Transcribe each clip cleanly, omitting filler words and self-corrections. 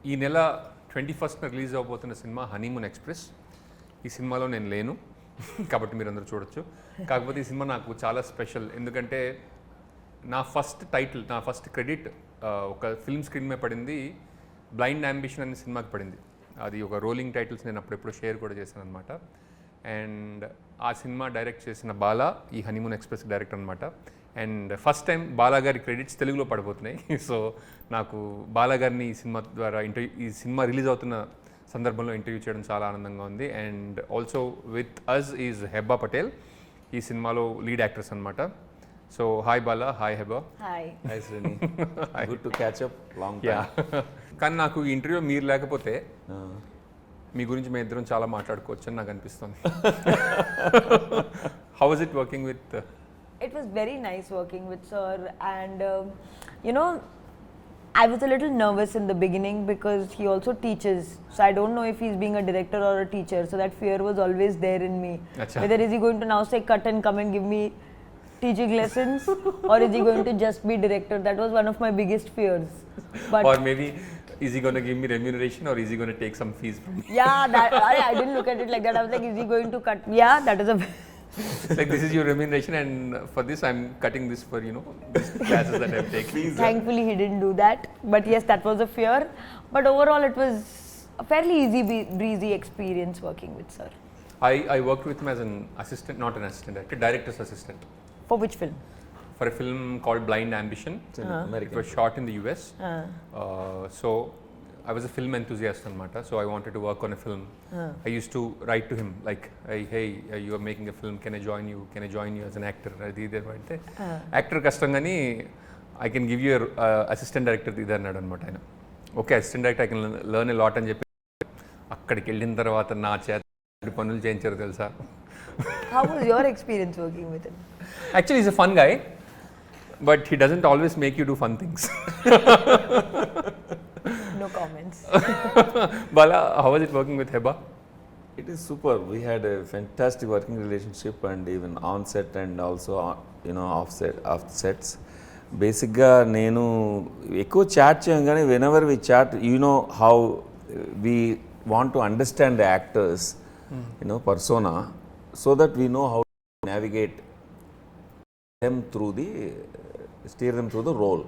ఈ నెల 21st release అవబోతున్న సినిమా హనీమూన్ ఎక్స్ప్రెస్. ఈ సినిమాలో నేను లేను కాబట్టి మీరు అందరూ చూడొచ్చు. కాకపోతే ఈ సినిమా నాకు చాలా స్పెషల్, ఎందుకంటే నా ఫస్ట్ టైటిల్, నా ఫస్ట్ క్రెడిట్ ఒక ఫిల్మ్ స్క్రీన్ మీద పడింది. బ్లైండ్ అంబిషన్ అనే సినిమాకి పడింది. అది ఒక రోలింగ్ టైటిల్స్ నేను అప్పుడెప్పుడు షేర్ కూడా చేశాను అనమాట. అండ్ ఆ సినిమా డైరెక్ట్ చేసిన బాలా ఈ హనీమూన్ ఎక్స్ప్రెస్ డైరెక్టర్ అనమాట. అండ్ ఫస్ట్ టైం బాలా గారి క్రెడిట్స్ తెలుగులో పడిపోతున్నాయి. సో నాకు బాలా గారిని ఈ సినిమా ద్వారా ఈ సినిమా రిలీజ్ అవుతున్న సందర్భంలో ఇంటర్వ్యూ చేయడం చాలా ఆనందంగా ఉంది. And also with us is Hebah Patel, ఈ సినిమాలో లీడ్ యాక్ట్రెస్ అనమాట. So hi Bala, hi Hebah. Hi Shreni, good to catch up long time. కానీ నాకు ఈ ఇంటర్వ్యూ మీరు లేకపోతే మీ గురించి మేము ఇద్దరం చాలా మాట్లాడుకోవచ్చు అని నాకు అనిపిస్తుంది. How was it working with? It was very nice working with sir, and you know, I was a little nervous in the beginning because he also teaches, so I don't know if he's being a director or a teacher, so that fear was always there in me. Achha. Whether is he going to now say cut and come and give me teaching lessons or is he going to just be director? That was one of my biggest fears. But Or maybe is he going to give me remuneration or is he going to take some fees from me? yeah, that I didn't look at it like that. I was like, is he going to cut? Yeah, that is a Like this is your remuneration and for this I'm cutting this for, you know, these classes that I've taken. Thankfully he didn't do that, but yes, that was a fear. But overall it was a fairly easy breezy experience working with sir. I worked with him as an assistant, not an assistant director, director's assistant, For which film? for a film called Blind Ambition. It American. was shot in the US. So I was a film enthusiast anamata, so I wanted to work on a film. I used to write to him like, hey, you are making a film, can I join you as an actor? Adi idu ante actor kastam gani I can give you a assistant director idu annadu anamata ayana. Okay, assistant director I can learn a lot అని చెప్పి అక్కడికి వెళ్ళిన తర్వాత నా చేత పనులు చేయించారు తెలుసా. How was your experience working with him? Actually he's a fun guy, but he doesn't always make you do fun things. No comments. Bala, how was it working with Heba? It is super. We had a fantastic working relationship, and even on set and also off sets. బేసిక్గా నేను ఎక్కువ chat చేయం కానీ whenever we chat how we want to understand the actor's persona, so that we know how to navigate steer them through the role.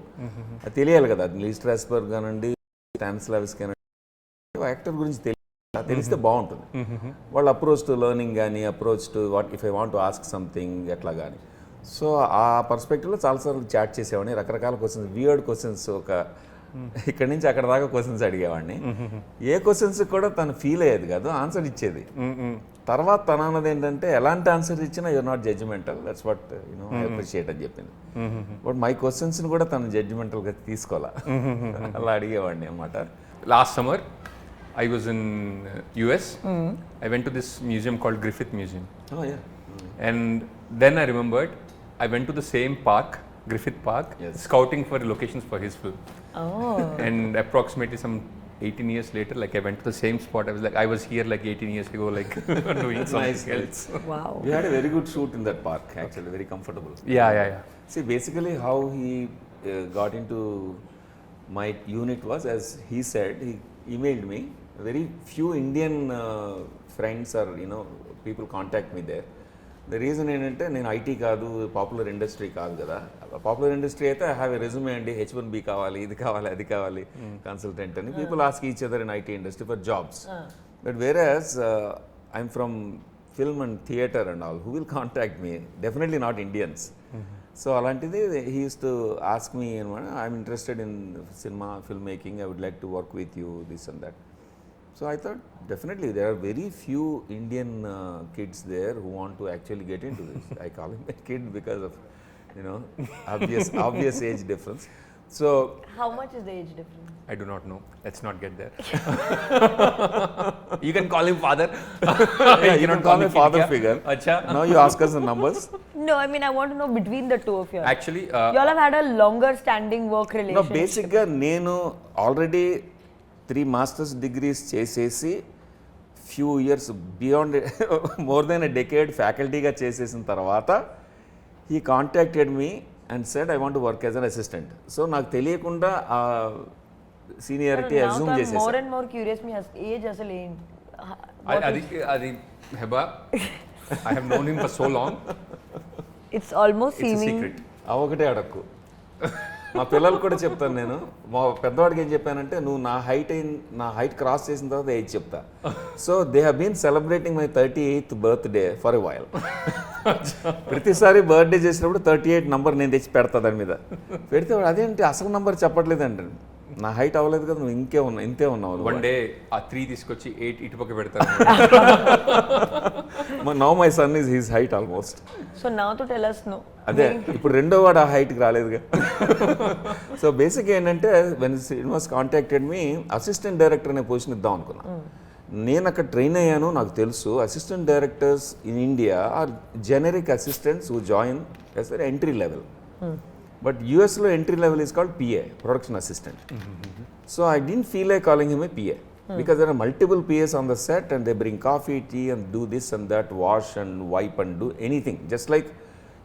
అది తెలియాలి కదా, లీ Strasbourg కానండి, స్టానిస్లావిస్ కానండి, యాక్టర్ గురించి తెలిస్తే బాగుంటుంది. వాళ్ళ అప్రోచ్ టు లెర్నింగ్ కానీ, approach to what if I want to ask something ఎట్లా కానీ. సో ఆ పర్స్పెక్టివ్లో చాలాసార్లు చాట్ చేసేవాడిని. రకరకాల క్వశ్చన్స్, వియర్డ్ క్వశ్చన్స్, ఒక ఇక్కడి నుంచి అక్కడ దాకా క్వశ్చన్స్ అడిగేవాడిని. ఏ క్వశ్చన్స్ కూడా తను ఫీల్ అయ్యేది కాదు, ఆన్సర్ ఇచ్చేది. తర్వాత తన అన్నది ఏంటంటే, ఎలాంటి ఆన్సర్ ఇచ్చినా you're not judgemental, that's what I appreciate అని చెప్పింది. బట్ మై క్వశ్చన్స్ని కూడా తను జడ్జిమెంటల్గా తీసుకోవాలా, అలా అడిగేవాడిని అనమాట. Last summer, I was in US. I went to this museum called Griffith Museum. Oh, yeah. And then I remembered, I went to the same park, Griffith Park, Yes. scouting for locations for his film. Oh. And approximately some 18 years later, like I went to the same spot. I was here like 18 years ago, like doing something else. Wow. We had a very good shoot in that park, actually, very comfortable. Yeah. See, basically how he got into my unit was, as he said, he emailed me. Very few Indian friends or people contact me there. The reason ఏంటంటే, నేను IT కాదు, popular industry కాదు కదా. Popular industry అయితే I have a resume అండి, H1B కావాలి, ఇది కావాలి, అది కావాలి, కన్సల్టెంట్ అని people ask each other in IT industry for jobs. But whereas I'm from film and theatre and all, who will contact me? Definitely not Indians. So అలాంటిది he used to ask me అనమాట, I'm interested in cinema film making, I would like to work with you, this and that. So I thought definitely there are very few Indian kids there who want to actually get into this. I call him a kid because of obvious age difference. So How much is the age difference? I do not know. Let's not get there. You can call him father. yeah, you can call me father figure. Acha. Now you ask us the numbers. No, I mean I want to know between the two of you. Actually, You all have had a longer standing work No, relationship. basically నేను already 3 masters degrees చేసేసి few years beyond more than a decade ఫ్యాకల్టీగా చేసేసిన తర్వాత he contacted me and said I want to work as an assistant. So నాకు తెలియకుండా seniority Now assume I'm చేసేసా. more and more curious. Me age అసలు ఏంటి? అది Heba I have known him for so long. It's almost it's seeming. Secret. ఆ ఒకటే అడక్కు. మా పిల్లలకు కూడా చెప్తాను నేను. మా పెద్దవాడికి ఏం చెప్పానంటే నువ్వు నా హైట్ క్రాస్ చేసిన తర్వాత ఏజ్ చెప్తా. So they have been celebrating my 38th birthday for a while. ప్రతిసారి బర్త్డే చేసినప్పుడు 38 నంబర్ నేను తెచ్చి పెడతా దాని మీద. పెడితే వాడు అదేంటి అసలు నంబర్ చెప్పట్లేదు అంటే నా హైట్ అవ్వలేదు కదా నువ్వు ఇంతే ఉన్నావు. వన్ డే ఆ 3 తీసుకొచ్చి 8 ఇటుపక్క పెడతాను. Now my son is his height almost. So now to tell us no. అదే ఇప్పుడు రెండో వాడు ఆ హైట్కి రాలేదుగా. సో బేసిక్ ఏంటంటే when Srinivas contacted me assistant director అనే పొజిషన్ ఇద్దాం అనుకున్నా. నేను అక్కడ ట్రైన్ అయ్యాను, నాకు తెలుసు assistant directors in India are generic assistants who join as a entry level. But యూఎస్లో entry level is called PA, production assistant. So I didn't feel like calling him a PA because there are multiple PAs on the set and they bring coffee, tea and do this and that, wash and wipe and do anything. Just like,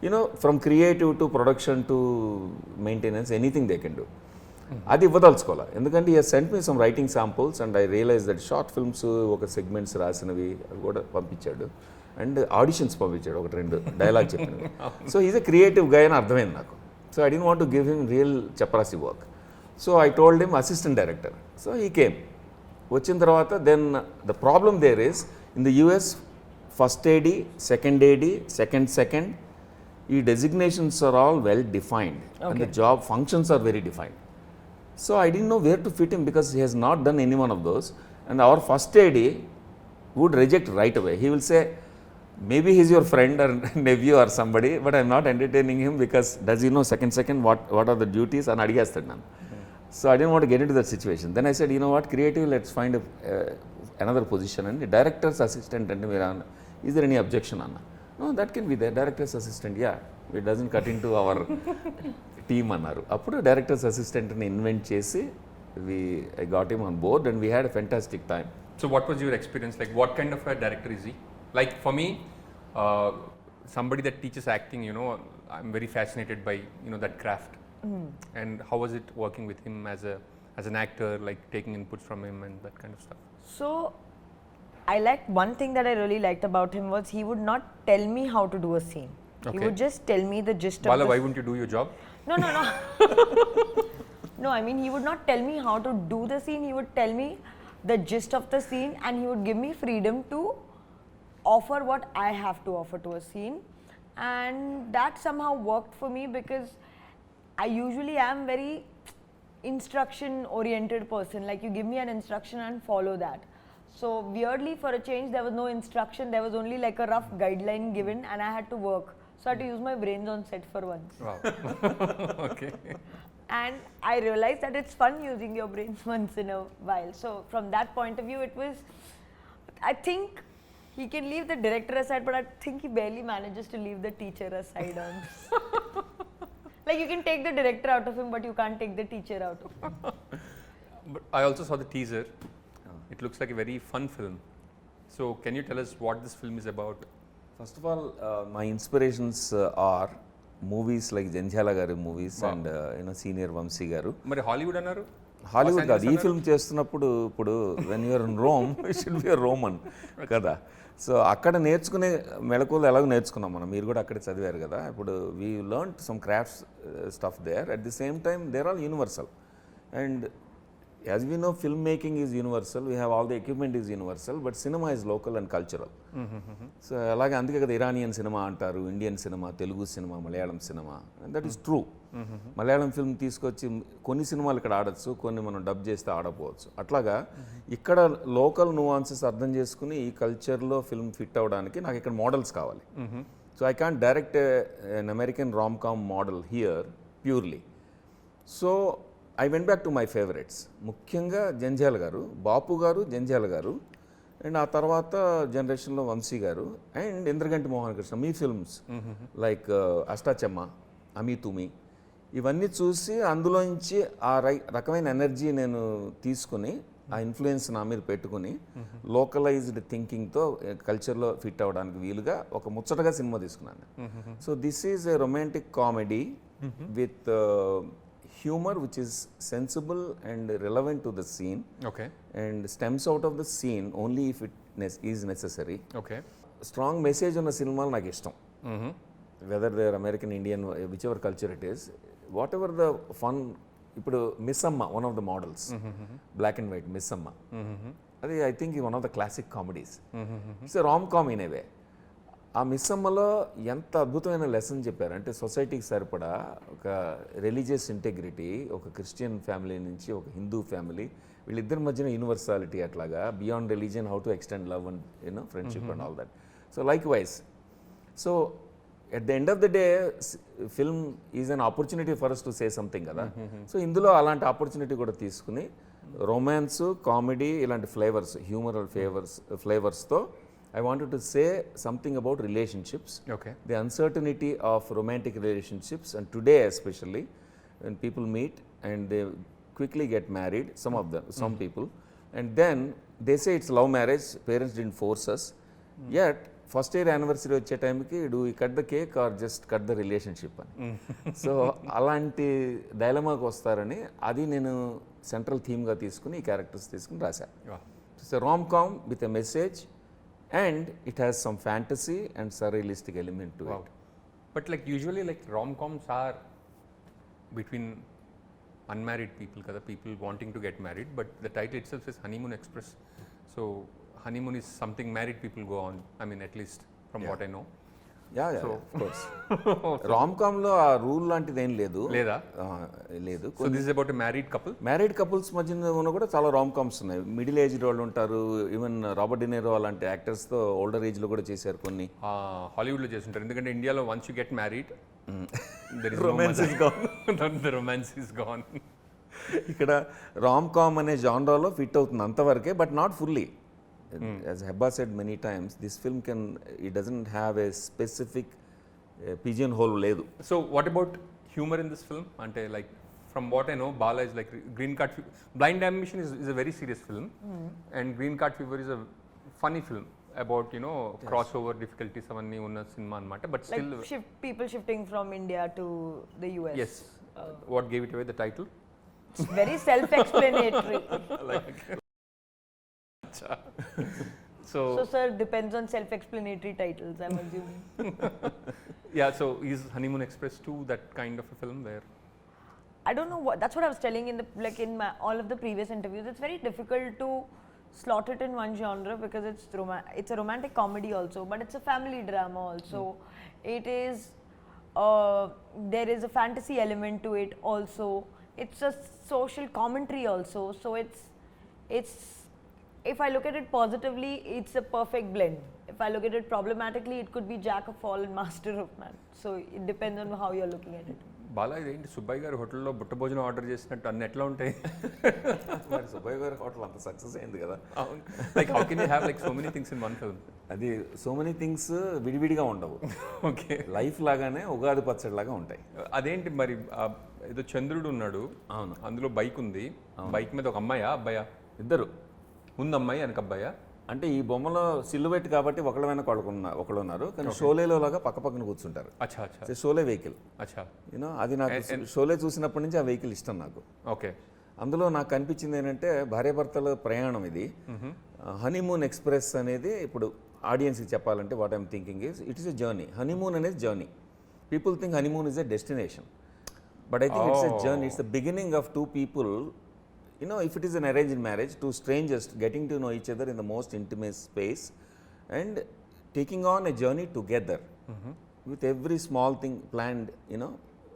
you know, from creative to production to maintenance, anything they can do. అది ఇవ్వదలుచుకోవాలి. ఎందుకంటే he has sent me some writing samples and I realized that short films ఒక segments రాసినవి అవి కూడా పంపించాడు and auditions పంపించాడు, 1-2 dialogue చెప్పినవి. So is a creative guy అని అర్థమైంది నాకు. So I didn't want to give him real చపరాసి work. So I told him assistant director. So he came. వచ్చిన తర్వాత then the problem there is in the US first AD, second AD, second ఈ designations are all well defined and the job functions are very defined. So I didn't know where to fit him because he Hess not done any one of those and our first AD would reject right away. He will say maybe he's your friend or nephew or somebody, but I'm not entertaining him because does he know second what are the duties and అడిగేస్తాడు నన్ను. So I didn't want to get into that situation. Then I said, you know what, creative, let's find another position. And director's assistant, and is there any objection, Anna? No, that can be there. Director's assistant, yeah. It doesn't cut into our team, అన్నారు. అప్పుడు director's assistant ని invent చేసి I got him on board and we had a fantastic time. So what was your experience like? What kind of a director is he? Like for me, somebody that teaches acting, you know, I'm very fascinated by, you know, that craft. And how was it working with him as an actor, like taking inputs from him and that kind of stuff? So I liked one thing that I really liked about him was he would not tell me how to do a scene. He Okay. would just tell me the gist Bala, of why the wouldn't you do your job? No. No, I mean he would not tell me how to do the scene. He would tell me the gist of the scene and he would give me freedom to offer what I have to offer to a scene, and that somehow worked for me because I usually am very instruction oriented person. Like you give me an instruction and follow that. So weirdly for a change there was no instruction, there was only like a rough guideline given and I had to work. So I had to use my brains on set for once. Wow. Okay. And I realized that it's fun using your brains once in a while. So from that point of view it was, I think he can leave the director aside, but I think he barely manages to leave the teacher aside on. Like you can take the director out of him, but you can't take the teacher out of him. But I also saw the teaser. It looks like a very fun film. So can you tell us what this film is about? First of all, my inspirations are movies like Janjala garu movies. Wow. And you know, senior Vamsi garu. మరి Hollywood అన్నారు? Hollywood కాదు, ఈ film చేస్తున్నప్పుడు ఇప్పుడు when you're in Rome should be Roman కదా. So అక్కడ నేర్చుకునే మెళకువలు ఎలాగో నేర్చుకున్నాం మనం, మీరు కూడా అక్కడే చదివారు కదా. ఇప్పుడు we learn some crafts stuff there. At the same time they're all universal. And as we know film making is universal, we have all the equipment is universal, but cinema is local and cultural. So అలాగే అందుకే కదా Iranian cinema అంటారు, Indian cinema, Telugu cinema, Malayalam cinema. And that is true. Malayalam film తీసుకొచ్చి కొన్ని సినిమాలు ఇక్కడ ఆడచ్చు, కొన్ని మనం డబ్ చేస్తే ఆడపోవచ్చు. అట్లాగా ఇక్కడ లోకల్ నువాన్సెస్ అర్థం చేసుకుని ఈ కల్చర్లో ఫిల్మ్ ఫిట్ అవ్వడానికి నాకు ఇక్కడ మోడల్స్ కావాలి. So I can't direct an American rom com model here purely. So I went back to my favourites. ముఖ్యంగా జంధ్యాల గారు, బాపు గారు, జంధ్యాల గారు, అండ్ ఆ తర్వాత జనరేషన్లో వంశీ గారు అండ్ ఇంద్రగంటి మోహన్ కృష్ణ. మీ ఫిల్మ్స్ లైక్ అష్టాచెమ్మ, అమీ తుమి, ఇవన్నీ చూసి అందులోంచి ఆ రకమైన ఎనర్జీ నేను తీసుకుని ఆ ఇన్ఫ్లుయెన్స్ నా మీద పెట్టుకుని లోకలైజ్డ్ థింకింగ్తో కల్చర్లో ఫిట్ అవ్వడానికి వీలుగా ఒక ముచ్చటగా సినిమా తీసుకున్నాను. So this is a romantic comedy with humor which is sensible and relevant to the scene okay and stems out of the scene only if it is necessary. Okay strong message ఉన్న సినిమాలు నాకు ఇష్టం, whether there American Indian which ever culture it is, what ever the fun. ఇప్పుడు Missamma one of the models, black and white Missamma, అది I think one of the classic comedies. It's rom com in a way. ఆ మిస్ అమ్మలో ఎంత అద్భుతమైన lesson చెప్పారు అంటే సొసైటీకి సరిపడా ఒక రిలీజియస్ ఇంటెగ్రిటీ, ఒక క్రిస్టియన్ ఫ్యామిలీ నుంచి ఒక హిందూ ఫ్యామిలీ, వీళ్ళిద్దరి మధ్యన యూనివర్సాలిటీ, అట్లాగా beyond religion how to extend love and you know friendship and all that. So likewise, so at the end of the day film is an opportunity for us to say something కదా. సో ఇందులో అలాంటి opportunity కూడా తీసుకుని romance, comedy ఇలాంటి flavours, humoral ఫ్లేవర్స్తో I wanted to say something about relationships, okay the uncertainty of romantic relationships, and today especially when people meet and they quickly get married, some people, and then they say it's love marriage, parents didn't force us, yet first year anniversary వచ్చే టైంకి do we cut the cake or just cut the relationship అని. So అలాంటి డైలమాకి వస్తారని అది నేను central థీమ్గా తీసుకుని ఈ characters తీసుకుని రాశాను. It's a rom com with a message and it has some fantasy and surrealistic element to it. But like usually like rom-coms are between unmarried people kada, people wanting to get married, but the title itself is Honeymoon Express. So honeymoon is something married people go on, I mean at least from what I know. Yeah, of course. రామ్ కామ్లో ఆ rule లాంటిది ఏం లేదు, లేదా లేదు. So this is about a married couple. Married couples మధ్యన ఉన్న కూడా చాలా రామ్ కామ్స్ ఉన్నాయి. మిడిల్ ఏజ్డ్ వాళ్ళు ఉంటారు, ఈవెన్ రాబర్ట్ డినేరో అలాంటి యాక్టర్స్తో ఓల్డర్ ఏజ్లో కూడా చేశారు కొన్ని. హాలీవుడ్లో చేస్తుంటారు, ఎందుకంటే ఇండియాలో once you get married romance is gone. The romance is gone. ఇక్కడ రామ్ కామ్ అనే జాన్రాలో ఫిట్ అవుతుంది అంతవరకే, but not fully. As Hebba said many times, this film it doesn't have a specific pigeonhole ledu. So what about humor in this film? Ante like from what I know, Bala is like Green Card Blind Ambition is a very serious film, and Green Card Fever is a funny film about crossover difficulties avanni unna cinema anamata, but still like people shifting from India to the US. Yes. What gave it away, the title? It's very self-explanatory. So sir, depends on self-explanatory titles, I'm assuming. Yeah, so is Honeymoon Express 2 that kind of a film where I don't know what, that's what I was telling in all of the previous interviews. It's very difficult to slot it in one genre because it's a romantic comedy also, but it's a family drama also. It is there is a fantasy element to it also. It's a social commentary also. So it's if I look at it positively, it's a perfect blend. If I look at it problematically, it could be jack of all and master of none. So it depends on how you're looking at it. Bala ఇదేంటి సుబ్బయ్య గారి హోటల్లో బుట్ట భోజనం order చేసినట్టు అన్ని ఎట్లా ఉంటాయి? మరి సుబ్బయ్య గారి హోటల్ అంత సక్సెస్ అయింది కదా. Like how can you have like so many things in one film? అది సో మెనీ థింగ్స్ విడివిడిగా ఉండవు. ఓకే, లైఫ్ లాగానే ఉగాది పచ్చడి లాగా ఉంటాయి. అదేంటి మరి ఏదో చంద్రుడు ఉన్నాడు, అవును, అందులో బైక్ ఉంది, బైక్ మీద ఒక అమ్మాయా అబ్బాయా? ఇద్దరు ముందు అమ్మాయి వెనక అబ్బాయా? అంటే ఈ బొమ్మలో సిల్లుబెట్ కాబట్టి ఒకళ్ళ వెనక ఒకళ్ళు ఉన్నారు, కానీ షోలేలో లాగా పక్క పక్కన కూర్చుంటారు. అచ్చా అచ్చా, షోలే వెహికల్. అచ్చా, యూనో అది నాకు షోలే చూసినప్పటి నుంచి ఆ వెహికల్ ఇష్టం నాకు. ఓకే, అందులో నాకు కనిపించింది ఏంటంటే భార్యాభర్తల ప్రయాణం ఇది. హనీమూన్ ఎక్స్ప్రెస్ అనేది ఇప్పుడు ఆడియన్స్కి చెప్పాలంటే what I'm thinking is it is a journey. Honeymoon అనేది journey. People think honeymoon is a destination, but I think it's a journey. It's the beginning of two people. If it is an arranged marriage, two strangers getting to know each other in the most intimate space and taking on a journey together with every small thing planned,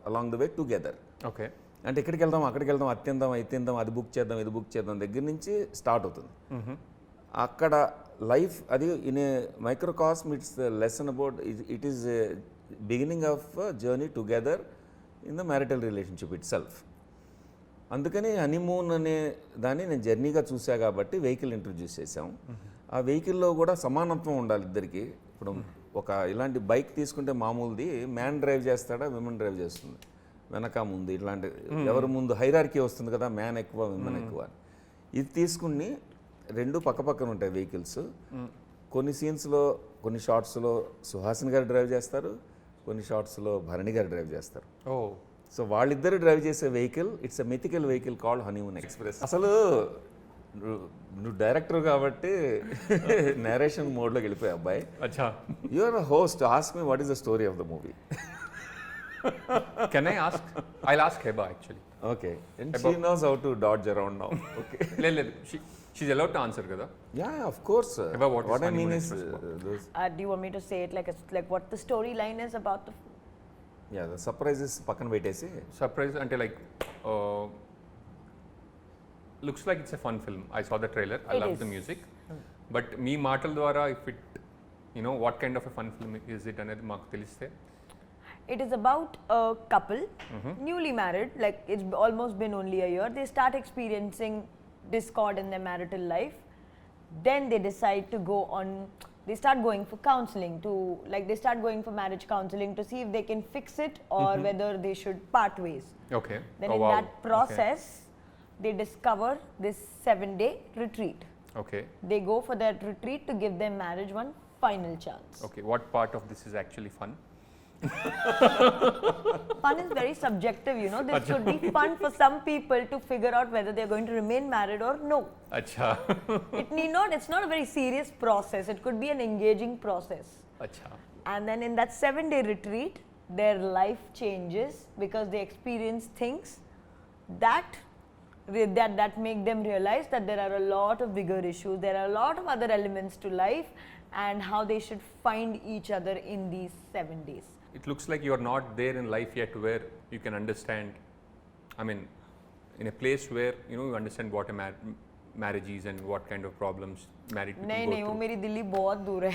along the way together. Okay, అంటే ఎక్కడికి వెళ్దాం, అక్కడికి వెళ్దాం, అది తిందాం, ఇది తిందాం, అది బుక్ చేద్దాం, ఇది బుక్ చేద్దాం దగ్గర నుంచి స్టార్ట్ అవుతుంది. అక్కడ లైఫ్ అది in a microcosm. It's the lesson about it is beginning of journey together in the marital relationship itself. అందుకని హనీమూన్ అనే దాన్ని నేను జర్నీగా చూసా కాబట్టి వెహికల్ ఇంట్రడ్యూస్ చేసాం. ఆ వెహికల్లో కూడా సమానత్వం ఉండాలి ఇద్దరికి. ఇప్పుడు ఒక ఇలాంటి బైక్ తీసుకుంటే మామూలుది మ్యాన్ డ్రైవ్ చేస్తాడా, విమెన్ డ్రైవ్ చేస్తుంది, వెనక ముందు ఇట్లాంటి ఎవరి ముందు హైరార్కీ వస్తుంది కదా, మ్యాన్ ఎక్కువ విమెన్ ఎక్కువ. ఇది తీసుకుని రెండు పక్క పక్కన ఉంటాయి వెహికల్స్. కొన్ని సీన్స్లో కొన్ని షార్ట్స్లో సుహాసిని గారు డ్రైవ్ చేస్తారు, కొన్ని షార్ట్స్లో భరణి గారు డ్రైవ్ చేస్తారు. సో వాళ్ళిద్దరు డ్రైవ్ చేసే vehicle, it's a mythical vehicle called honeymoon express. అసలు నువ్వు డైరెక్టర్ కాబట్టి నేరేషన్ మోడ్లోకి వెళ్ళిపోయా అబ్బాయి. అచ్చా, you're a host, ask me what is the story of the movie. Can I ask? I'll ask Hebah actually. Okay, and she knows how to dodge around now. Okay, లేదు she's allowed to answer కదా. yeah, of course. About what is What I mean Honeymoon is Express? those, Do you want me to say it like what the storyline is about the? yeah, the surprises పక్కన పెట్టేసి. Surprise అంటే like looks like it's a fun film. I saw the trailer, I It love is. The music. But మీ మాటల ద్వారా if it what kind of a fun film is it అనేది మాకు తెలిస్తే. It is about a couple, newly married, like it's almost been only a year. They start experiencing discord in their marital life. Then they decide to go on, they start going for counseling they start going for marriage counseling to see if they can fix it or whether they should part ways. Okay, Then in that process, they discover this 7-day retreat. Okay, They go for that retreat to give their marriage one final chance. Okay. What part of this is actually fun? Fun is very subjective, This should be fun for some people to figure out whether they're going to remain married or no. అచ్చా, It's not a very serious process. It could be an engaging process. అచ్చా. And then in that 7-day retreat, their life changes because they experience things that make them realize that there are a lot of bigger issues. There are a lot of other elements to life and how they should find each other in these 7 days. It looks like you are not there in life yet where you can understand, I mean, in a place where you understand what a marriage is and what kind of problems married people नहीं go नहीं वो through. मेरी दिल्ली बहुत दूर है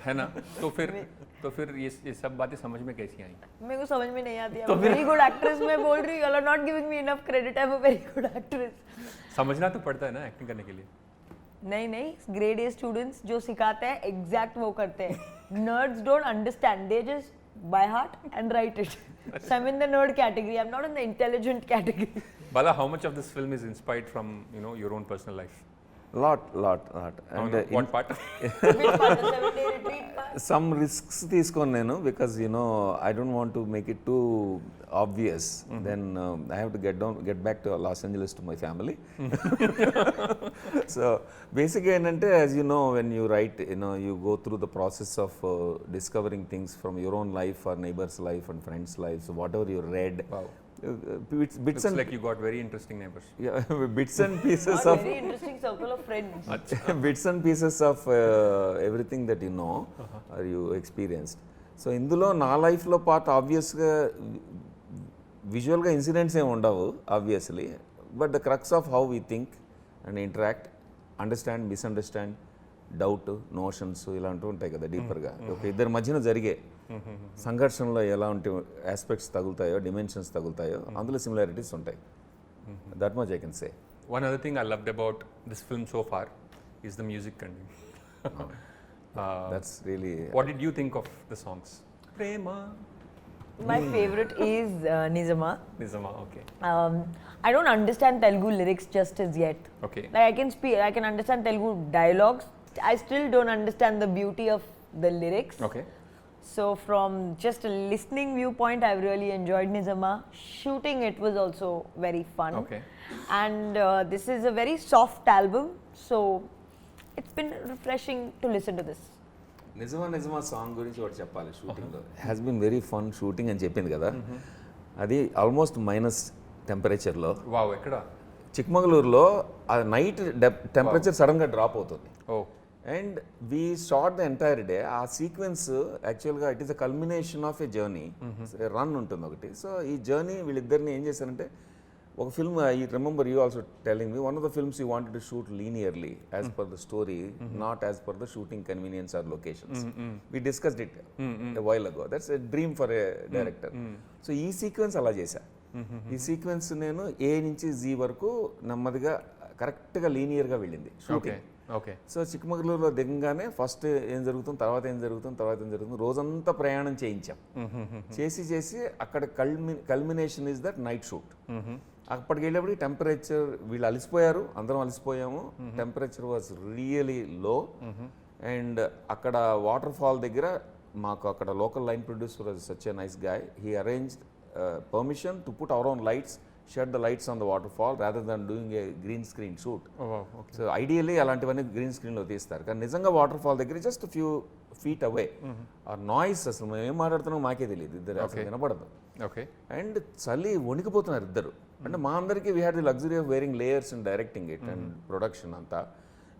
है ना? तो फिर ये सब बातें समझ में कैसी आई? मेरे को समझ में नहीं आती है. वेरी गुड एक्ट्रेस मैं बोल रही हूँ. You are not giving me enough credit. I'm a very good actress. समझना तो पड़ता है ना एक्टिंग करने के लिए. नहीं ग्रेड ए स्टूडेंट्स जो सिखाते हैं एग्जैक्ट वो करते हैं. Nerds don't understand. They just by heart and write it. So I'm in the nerd category. I'm not in the intelligent category. Bala, how much of this film is inspired from your own personal life? Lot. And what part? Which part? The 7-day retreat part? Some risks తీసుకొని నేను, because I don't want to make it too obvious. Then I have to get back to Los Angeles to my family. So basically ఏంటంటే, as you know, when you write, you go through the process of discovering things from your own life or neighbor's life and friends' lives, whatever you read. Wow. Bits Looks and like you got very interesting neighbors. yeah, bits and pieces Not of very interesting circle of friends. bits and pieces of everything that you know or you experienced. So ఇందులో నా లైఫ్లో part ఆబ్వియస్గా విజువల్గా incidents ఏమి ఉండవు obviously, but the crux of how we think and interact, understand, misunderstand, doubt, notions ఇలాంటివి ఉంటాయి కదా డీపర్గా. ఒక ఇద్దరి మధ్యన జరిగే సంఘర్షణలో ఎలాంటి ఆస్పెక్ట్స్ తగులుతాయో, డిమెన్షన్స్ తగులుతాయో, అందులో సిమిలారిటీస్ ఉంటాయి. That much I can say. One other thing I loved about this film so far is the music content. That's really. What did you think of the songs? Prema. My favorite is Nizama. Nizama, okay. I don't understand Telugu lyrics just as yet. Okay. Like I can understand Telugu dialogues. I still don't understand the beauty of the lyrics. Okay. So from just a listening viewpoint, I've really enjoyed Nizama. Shooting it was also very fun. Okay. And this is a very soft album, so it's been refreshing to listen to this. నిజమా song గురించి ఒకటి చెప్పాలి. షూటింగ్లో has been very fun shooting అని చెప్పింది కదా, అది almost minus టెంపరేచర్లో. Wow, ఎక్కడ? చిక్మగళూరులో ఆ నైట్ టెంపరేచర్ సడన్గా డ్రాప్ అవుతుంది. Oh. And we shot the entire day. ఆ సీక్వెన్స్ యాక్చువల్గా it is a culmination of a journey. Run ఉంటుంది ఒకటి. సో ఈ జర్నీ వీళ్ళిద్దరిని ఏం చేశారంటే, ఒక film, I remember you also telling me, one of the films you wanted to shoot linearly as per the story, not as per the shooting convenience or locations. We discussed it a while అగో. That's a dream for a director. So ఈ sequence అలా చేశా. ఈ sequence నేను ఏ నుంచి G వరకు నెమ్మదిగా కరెక్ట్గా లీనియర్గా వెళ్ళింది షూటింగ్. ఓకే. సో చిక్కమగళూరులో దిగంగానే ఫస్ట్ ఏం జరుగుతుంది, తర్వాత ఏం జరుగుతుంది, రోజంతా ప్రయాణం చేయించాం. చేసి అక్కడ culmination is that night shoot. అప్పటికి వెళ్ళేప్పటికి టెంపరేచర్, వీళ్ళు అలసిపోయారు, అందరం అలసిపోయాము. టెంపరేచర్ వాజ్ రియలీ లో. అండ్ అక్కడ వాటర్ ఫాల్ దగ్గర మాకు అక్కడ local line producer was such a nice guy. He arranged permission to put our own lights, shed the lights on the waterfall rather than doing a green screen shoot. Oh, wow. Okay. So ideally అలాంటివన్నీ green స్క్రీన్లో తీస్తారు కానీ నిజంగా water fall దగ్గర just few feet away ఆ noise అసలు మేము ఏం మాట్లాడుతున్నాం మాకే తెలియదు, ఇద్దరు అసలు వినపడదు. Okay. అండ్ చలి వణికిపోతున్నారు ఇద్దరు. అంటే మా అందరికీ we had the luxury of wearing layers and directing it and production అంతా.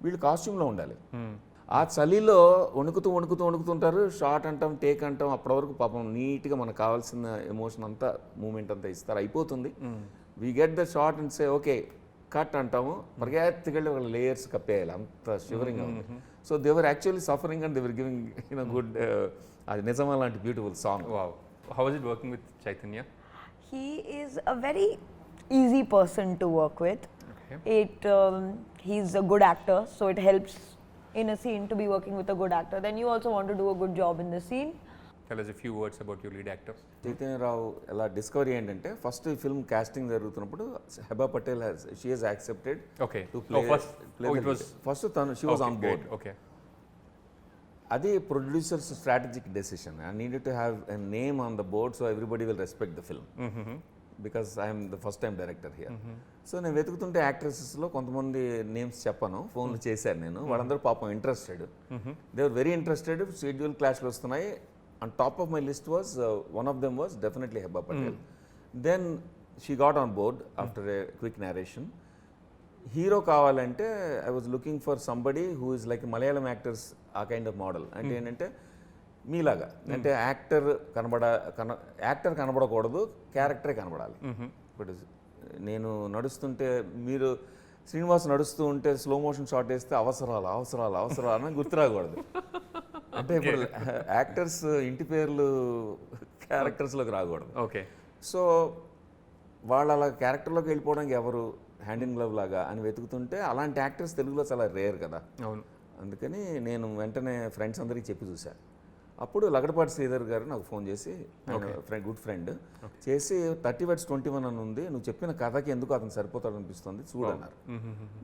వీళ్ళు కాస్ట్యూమ్లో ఉండాలి. ఆ చలిలో వణుకుతుంటారు. షార్ట్ అంటాం, టేక్ అంటాం, అప్పటి వరకు పాపం నీట్గా మనకు కావాల్సిన ఎమోషన్ అంతా మూమెంట్ అంతా ఇస్తారు, అయిపోతుంది. We get the shot and say okay cut అంటాము, పరిగెత్తికెళ్ళి ఒక లేయర్స్ కప్పేయాలి, అంత షివరింగ్గా ఉంది. So they're actually suffering and they're giving good, అది నిజమా లాంటి beautiful song. Wow. How is it working with Chaitanya? He is a very easy person to work with. Okay. He's a good actor, so it helps in a scene to be working with a good actor. Then you also want to do a good job in the scene. Tell us a few words about your lead actor. Chaitanya Rao ఎలా discovery ఏంటంటే first ఈ film casting జరుగుతున్నప్పుడు Hebah Patel she has accepted Okay. To play it was. First తను she was on great. Board. Okay. అది producers strategic decision. I needed to have a name on the board so everybody will respect the film because I'm the first time director here. So నేను వెతుకుతుంటే యాక్ట్రెసెస్లో కొంతమంది names చెప్పను, ఫోన్లు చేశాను నేను, వాళ్ళందరూ పాపం interested, they are very interested. Schedule క్లాష్లు వస్తున్నాయి. On top of my list was one of them was definitely Hebah Patel. Then she got on board after a quick narration. Hero కావాలంటే I was looking for somebody who is like Malayalam actors, a kind of model. అంటే ఏంటంటే మీలాగా, అంటే actor కనబడకూడదు, క్యారెక్టరే కనబడాలి. ఇప్పుడు నేను నడుస్తుంటే మీరు శ్రీనివాస్ నడుస్తూ ఉంటే స్లో మోషన్ షాట్ వేస్తే అవసరాలు అని గుర్తురాకూడదు. అంటే ఇప్పుడు యాక్టర్స్ ఇంటి పేర్లు క్యారెక్టర్స్లోకి రాకూడదు. Okay. సో వాళ్ళు అలా క్యారెక్టర్లోకి వెళ్ళిపోవడానికి ఎవరు హ్యాండ్ ఇన్ గ్లవ్ లాగా అని వెతుకుతుంటే అలాంటి యాక్టర్స్ తెలుగులో చాలా రేర్ కదా. అవును. అందుకని నేను వెంటనే ఫ్రెండ్స్ అందరికీ చెప్పి చూశాను. అప్పుడు లగడపాటి శ్రీధర్ గారు నాకు ఫోన్ చేసి, గుడ్ ఫ్రెండ్ చేసి 30/21 అని ఉంది, నువ్వు చెప్పిన కథకి ఎందుకు అతను సరిపోతాడు అనిపిస్తుంది చూడన్నారు.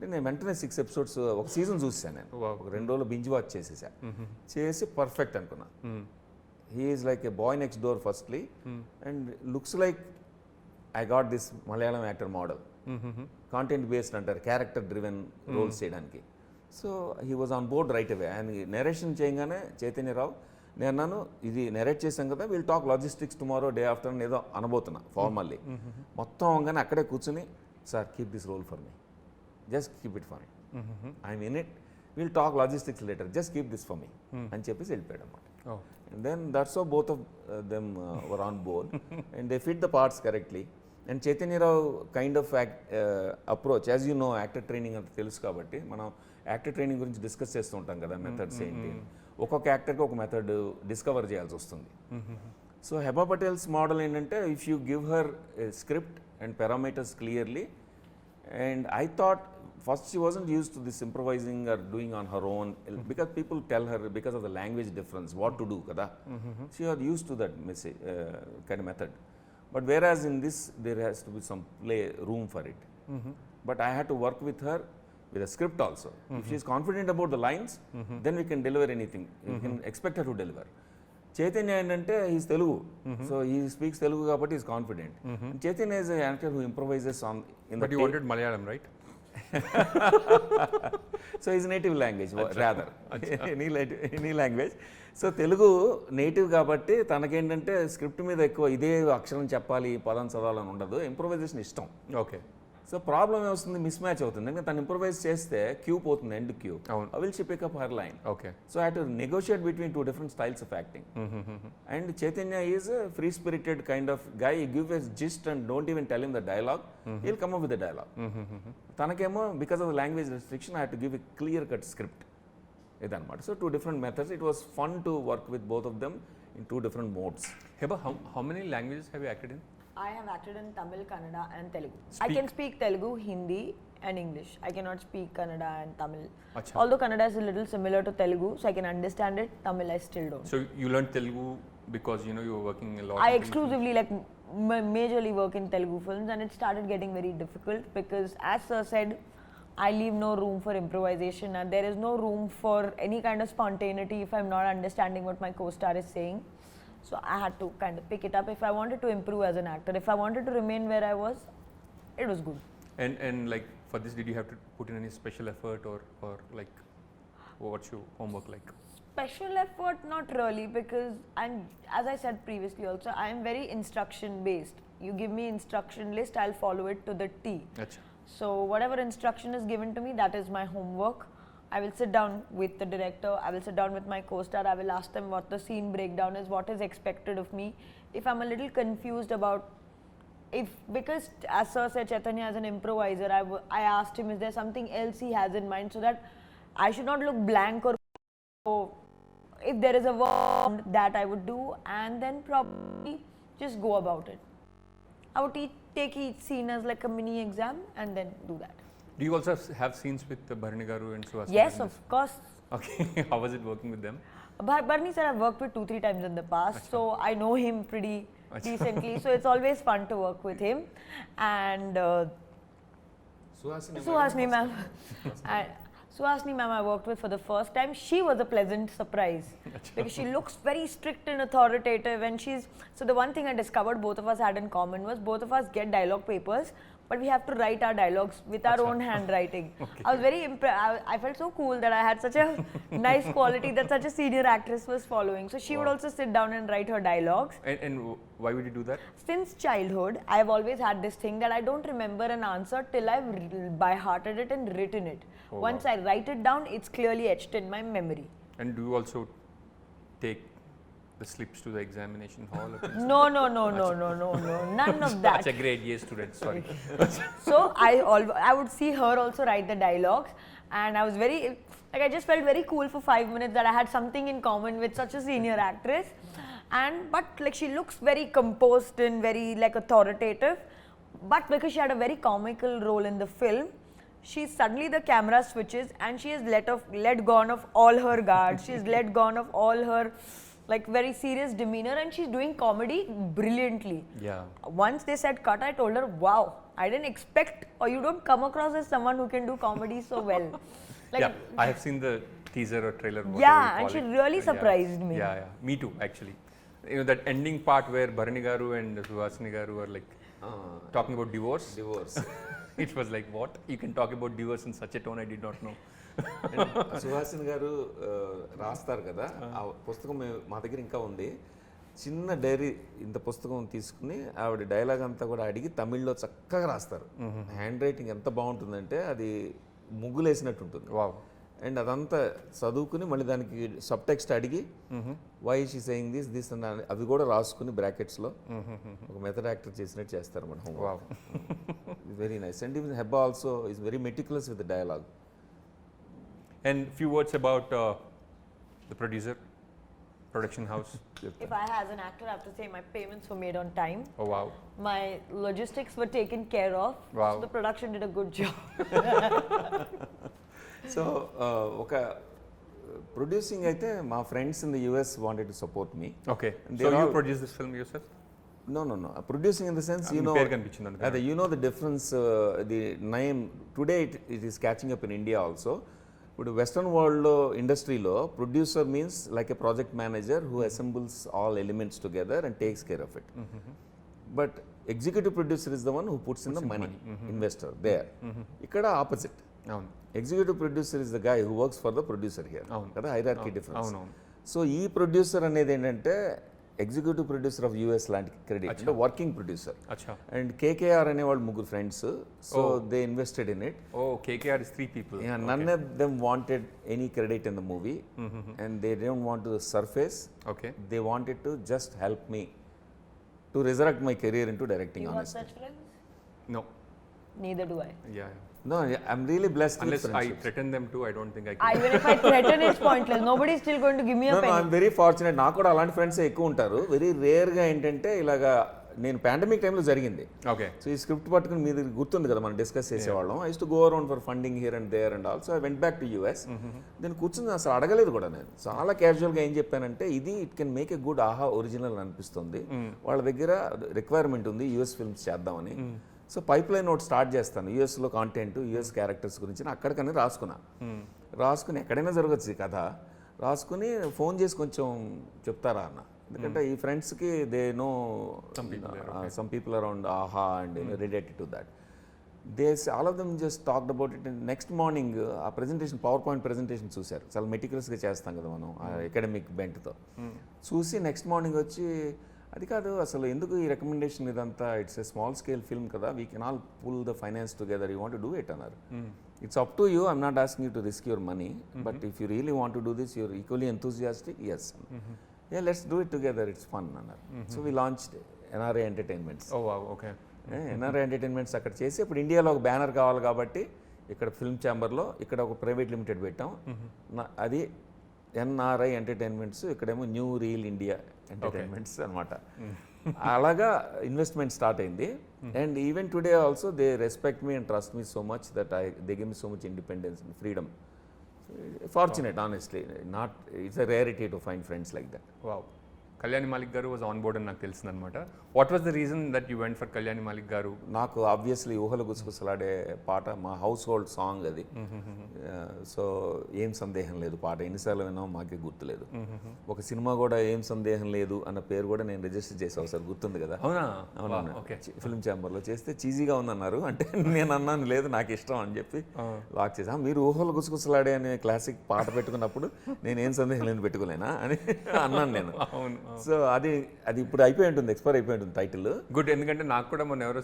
నేను వెంటనే 6 ఎపిసోడ్స్ ఒక సీజన్ చూసాను. నేను ఒక 2 రోజులు బింజ్ వాచ్ చేసేసా. చేసి పర్ఫెక్ట్ అనుకున్నా. He is like a boy next door firstly and looks like I got this Malayalam actor model. Content based అంటారు, క్యారెక్టర్ డ్రివెన్ రోల్స్ చేయడానికి. So he was on board right away. ఆయన narration చేయగానే చైతన్యరావు, నేను అన్నాను ఇది నెరేట్ చేశాం కదా, we'll talk logistics tomorrow day after ఏదో అనబోతున్నా ఫార్మల్లీ. మొత్తం అవగానే అక్కడే కూర్చుని, sir keep this role for me, just keep it for me, I'm in it, we'll talk logistics later, just keep this for me అని చెప్పేసి వెళ్ళిపోయాడు అన్నమాట. And then that's how both of them were on board and they fit the parts correctly. And Chaitanya Rao kind of approach, as you know, actor training అంత తెలుసు కాబట్టి మనం actor training గురించి discuss చేస్తూ ఉంటాం కదా, మెథడ్స్ ఏంటి, ఒక్కొక్క యాక్టర్కి ఒక మెథడ్ డిస్కవర్ చేయాల్సి వస్తుంది. సో హెబా పటేల్స్ మోడల్ ఏంటంటే if you give her script and parameters clearly, and I thought first she wasn't used to this improvising or doing on her own because people tell her because of the language difference what to do kada. She was used to that message, kind of method, but whereas in this there has to be some play room for it. But I had to work with her with a script also. If she is confident about the lines, then we can deliver anything, we can expect her to deliver. Chaitanya ఏంటంటే is Telugu, so he speaks Telugu కాబట్టి is confident. Chaitanya is actor who improvises on in But you wanted Malayalam, right? So is native language rather any language. So Telugu native కాబట్టి తనకేంటంటే script మీద ఎక్కువ ఇదే అక్షరం చెప్పాలి, పదం చదవాలని ఉండదు, ఇంప్రొవైజేషన్ ఇష్టం. Okay. సో ప్రాబ్లం ఏమొస్తుంది, మిస్ మ్యాచ్ అవుతుంది. ఎందుకంటే తను ఇంప్రొవైజ్ చేస్తే క్యూ పోతుంది, end cue. I will she pick up her line. Okay. So I had to negotiate between two different styles of acting. And Chaitanya is a free spirited kind of guy. He gives a gist and don't even tell him the dialogue. He'll come up with the dialogue. Tanakemo, because of the language restriction, I had to give a clear cut script. So two different methods. It was fun to work with both of them in two different modes. Heba, how many languages have you acted in? I have acted in Tamil, Kannada and Telugu. I can speak Telugu, Hindi and English. I cannot speak Kannada and Tamil. Achha. Although Kannada is a little similar to Telugu, so I can understand it. Tamil I still don't. So you learned Telugu because you know you were working a lot. I in Telugu exclusively majorly work in Telugu films, and it started getting very difficult because, as sir said, I leave no room for improvisation and there is no room for any kind of spontaneity if I'm not understanding what my co-star is saying. So I had to kind of pick it up if I wanted to improve as an actor. If I wanted to remain where I was, it was good. And like for this, did you have to put in any special effort or like what's your homework like? Special effort, not really, because as I said previously also, I am very instruction based. You give me instruction list, I'll follow it to the T. Acha. So whatever instruction is given to me, that is my homework. I will sit down with the director, I will sit down with my co-star, I will ask them what the scene breakdown is, what is expected of me. If I'm a little confused about, because as Sir said, Chaitanya as an improviser, I asked him, is there something else he has in mind, so that I should not look blank or if there is a word that I would do, and then probably just go about it. I would take each scene as like a mini exam and then do that. Do you also have scenes with Bharani Garu and Suhasini? Yes, in of this? course. Okay, how was it working with them? Barney sir, I've worked with 2-3 times in the past, so I know him pretty decently. So it's always fun to work with him. And Suhasini ma'am, Suhasini ma'am I worked with for the first time. She was a pleasant surprise because she looks very strict and authoritative, and so the one thing I discovered both of us had in common was both of us get dialogue papers, but we have to write our dialogues with our own handwriting. Okay. I was very impressed. I felt so cool that I had such a nice quality that such a senior actress was following. So she would also sit down and write her dialogues. And why would you do that? Since childhood, I have always had this thing that I don't remember an answer till I've by-hearted it and written it. Oh, Once wow. I write it down, it's clearly etched in my memory. And do you also take the slips to the examination hall? No, none of that. That's a grade A student, sorry. So I would see her also write the dialogues, and I was I just felt very cool for 5 minutes that I had something in common with such a senior actress. But like she looks very composed and very like authoritative, but because she had a very comical role in the film, suddenly the camera switches and she has let gone of all her guards. She's let gone of all her like very serious demeanor, and she's doing comedy brilliantly. Yeah. Once they said cut, I told her, wow, I didn't expect, or you don't come across as someone who can do comedy so well. Like, yeah, I have seen the teaser or trailer. Yeah, and she really Yeah. surprised me. Yeah, me too, actually. You know, that ending part where Bharani Garu and Suhasini Garu are like talking about divorce. It was like, what? You can talk about divorce in such a tone, I did not know. Suhasini గారు రాస్తారు కదా, ఆ పుస్తకం మా దగ్గర ఇంకా ఉంది. చిన్న డైరీ ఇంత పుస్తకం తీసుకుని ఆవిడ డైలాగ్ అంతా కూడా అడిగి తమిళ్లో చక్కగా రాస్తారు. హ్యాండ్ రైటింగ్ ఎంత బాగుంటుందంటే అది ముగ్గులేసినట్టు ఉంటుంది. వావ్. అండ్ అదంతా చదువుకుని మళ్ళీ దానికి సబ్ టెక్స్ట్ అడిగి వై షీ సేయింగ్ దిస్ అని అవి కూడా రాసుకుని బ్రాకెట్స్లో ఒక మెథడ్ యాక్టర్ చేసినట్టు చేస్తారు మన home. Wow. Very nice. And even Hebah also is very meticulous with the dialogue. And few words about the producer, production house. if I as an actor have to say, my payments were made on time. Oh wow. My logistics were taken care of. Wow. So the production did a good job. So ఒక producing అయితే మా friends in the US wanted to support me. Okay. They So you all- produced this film yourself? No. Producing in the sense, you know, పేరు కనిపించింది అందుకని. you know the difference, the name, today it is catching up in India also. ఇప్పుడు western వరల్డ్లో ఇండస్ట్రీలో producer means like a project manager who assembles all elements together and takes care of it. But executive producer is the one who puts in the money, investor there. ఇక్కడ opposite. అవును. Executive producer is the guy who works for the producer here కదా, hierarchy difference. అవునవును. So ఈ producer అనేది ఏంటంటే executive producer of US లాంటి credit, అంటే working producer. Acha. And KKR అనేవాళ్ళు ముగ్గురు friends, so they invested in it. Oh, KKR is 3 people. None of them wanted any credit in the movie, and they didn't want to surface. Okay. They wanted to just help me to resurrect my career into directing. You got Honestly, such friends? No. Neither do I. Yeah. no, I'm really blessed Unless with I friendships. threaten them too, I don't think I I, can. even if I threaten, it's pointless. Nobody is still going to give me a No, penny. I'm very fortunate. నాకు కూడా అలాంటి friends ఎక్కువ ఉంటారు. Very రేర్గా ఏంటంటే ఇలాగా నేను pandemic టైంలో జరిగింది. Okay. సో ఈ స్క్రిప్ట్ పట్టుకుని మీరు గుర్తుంది కదా మనం డిస్కస్ చేసేవాళ్ళం. I use to go around for funding here and there and also I went back to US. నేను కూర్చుని అసలు అడగలేదు కూడా, నేను చాలా క్యాజువల్గా ఏం చెప్పానంటే ఇది it can make a good ఆహా ఒరిజినల్ అనిపిస్తుంది, వాళ్ళ దగ్గర రిక్వైర్మెంట్ ఉంది యూఎస్ ఫిల్మ్స్ చేద్దామని. సో పైప్ లైన్ ఒకటి స్టార్ట్ చేస్తాను, యూఎస్లో కాంటెంట్, యూఎస్ క్యారెక్టర్స్ గురించి అక్కడికనే రాసుకుని ఎక్కడైనా జరగచ్చు ఈ కథ, రాసుకుని ఫోన్ చేసి కొంచెం చెప్తారా అన్న, ఎందుకంటే ఈ ఫ్రెండ్స్కి they know some people around ఆహా and related to that. All of them just talked about it. Next morning ఆ ప్రెజెంటేషన్, పవర్ పాయింట్ ప్రెజెంటేషన్ చూశారు. చాలా మెటిక్యులస్గా చేస్తాం కదా మనం ఆ అకాడమిక్ బెంట్తో. చూసి నెక్స్ట్ మార్నింగ్ వచ్చి, అది కాదు అసలు ఎందుకు ఈ రికమెండేషన్ ఇదంతా, it's a small scale film కదా, we can all pull the finance together, you want to do it అన్నారు. It's up to you, I'm not asking you to risk your money, but if you really want to do this, you're equally enthusiastic, yes, yeah let's do it together, it's fun అన్నారు. So we launched NRI entertainments. Oh wow, okay. NRI entertainments అక్కడ చేసి, ఇప్పుడు ఇండియాలో ఒక banner కావాలి కాబట్టి ఇక్కడ film ఛాంబర్లో ఇక్కడ ఒక ప్రైవేట్ లిమిటెడ్ పెట్టాం. అది ఎన్ఆర్ఐ ఎంటర్టైన్మెంట్స్, ఇక్కడేమో న్యూ రీల్ ఇండియా ఎంటర్టైన్మెంట్స్ అనమాట. అలాగా ఇన్వెస్ట్మెంట్ స్టార్ట్ అయింది. And even today also they respect me and trust me so much that they give me so much independence and freedom. Fortunate honestly, not it's a rarity to find friends like that. Wow. Kalyani Malik గారు was on board అని నాకు తెలిసింది అనమాట. What was the reason that you went for Kalyani Malik గారు? నాకు obviously ఊహలు గుసగుసలాడే పాట, మా హౌస్ హోల్డ్ సాంగ్ అది. సో ఏం సందేహం లేదు పాట ఎన్నిసార్లు విన్నామో మాకే గుర్తులేదు. ఒక సినిమా కూడా ఏం సందేహం లేదు అన్న పేరు కూడా నేను రిజిస్టర్ చేసాను ఒకసారి, గుర్తుంది కదా? అవునా? అవునా, ఫిల్మ్ ఛాంబర్లో చేస్తే చీజీగా ఉందన్నారు. అంటే నేను అన్నాను లేదు నాకు ఇష్టం అని చెప్పి లాక్ చేసా. మీరు ఊహలు గుసగుసలాడే అనే క్లాసిక్ పాట పెట్టుకున్నప్పుడు నేను ఏం సందేహం లేని పెట్టుకోలేనా అని అన్నాను నేను. అవును. సో అది ఇప్పుడు అయిపోయి ఉంటుంది, ఎక్స్పైర్ అయిపోయి ఉంటుంది టైటిల్. గుడ్. ఎందుకంటే నాకు కూడా మొన్న ఎవరో